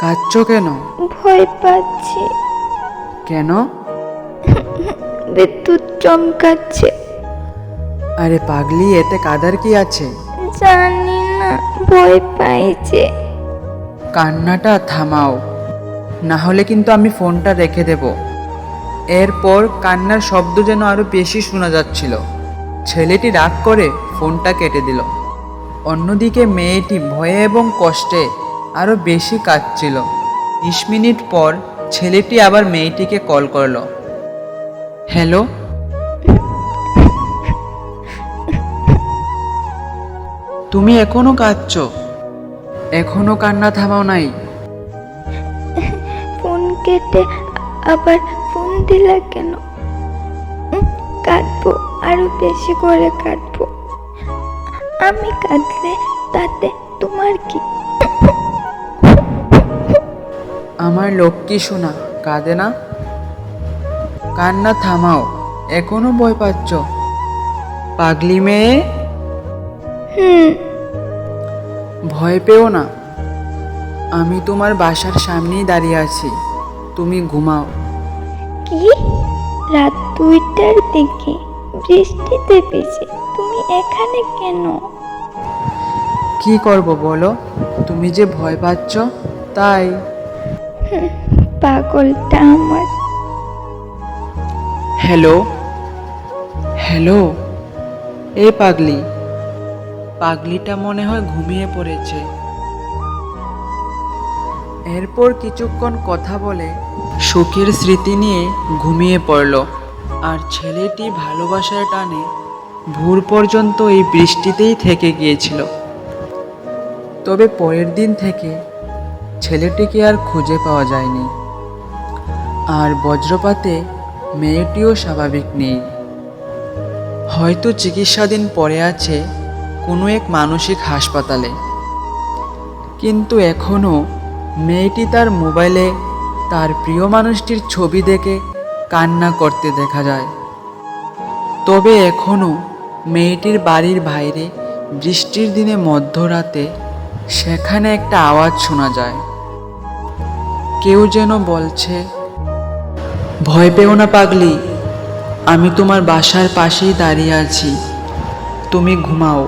কাঁদছো কেন? ভয় পাচ্ছি, কেন? বিদ্যুৎ চমকাচ্ছে। আরে পাগলি, এতে কাদার কি আছে? জানি না, ভয় পাইছে। কান্নাটা থামাও, না হলে কিন্তু আমি ফোনটা রেখে দেব। এরপর কান্নার শব্দ যেন আরো বেশি শোনা যাচ্ছিল। ছেলেটি রাগ করে ফোনটা কেটে দিল। অন্যদিকে মেয়েটি ভয়ে এবং কষ্টে আরো বেশি কাঁদছিল। 20 মিনিট পর ছেলেটি আবার মেয়েটিকে কল করলো। হ্যালো, তুমি এখনো কাঁদছো? এখনো কান্না থামাও নাই? ফোন কেটে আবার ফোন দিলা কেন? কাঁদবো, আরো বেশি করে কাঁদবো। আমি কাঁদলে তাতে তোমার কি? আমার লক্ষ্মী সোনা কাঁদে না। কান্না থামাও, এখনো ভয় পাচ্ছ? পাগলি মেয়ে, ভয় পেও না। আমি তোমার বাসার সামনেই দাঁড়িয়ে আছি, তুমি ঘুমাও। কি? রাত 2টার দিকে বৃষ্টিতে ভিজে তুমি এখানে কেন? কি করব বলো, তুমি যে ভয় পাচ্ছ তাই। পাগলটা আমার। হ্যালো, হ্যালো, এ পাগলি। পাগলিটা মনে হয় ঘুমিয়ে পড়েছে। এরপর কিছুক্ষণ কথা বলে সুখের স্মৃতি নিয়ে ঘুমিয়ে পড়ল। আর ছেলেটি ভালোবাসার টানে ভোর পর্যন্ত এই বৃষ্টিতেই থেকে গিয়েছিল। তবে পরের দিন থেকে ছেলেটিকে আর খুঁজে পাওয়া যায়নি। আর বজ্রপাতে মেয়েটিও স্বাভাবিক নেই। হয়তো চিকিৎসাধীন পড়ে আছে কোনো এক মানসিক হাসপাতালে। কিন্তু এখনও মেয়েটি তার মোবাইলে তার প্রিয় মানুষটির ছবি দেখে কান্না করতে দেখা যায়। তবে এখনও মেয়েটির বাড়ির বাইরে বৃষ্টির দিনে মধ্যরাতে সেখানে একটা আওয়াজ শোনা যায়। কেউ যেন বলছে, ভয় পেও না পাগলি, আমি তোমার বাসার পাশেই দাঁড়িয়ে আছি, তুমি ঘুমাও।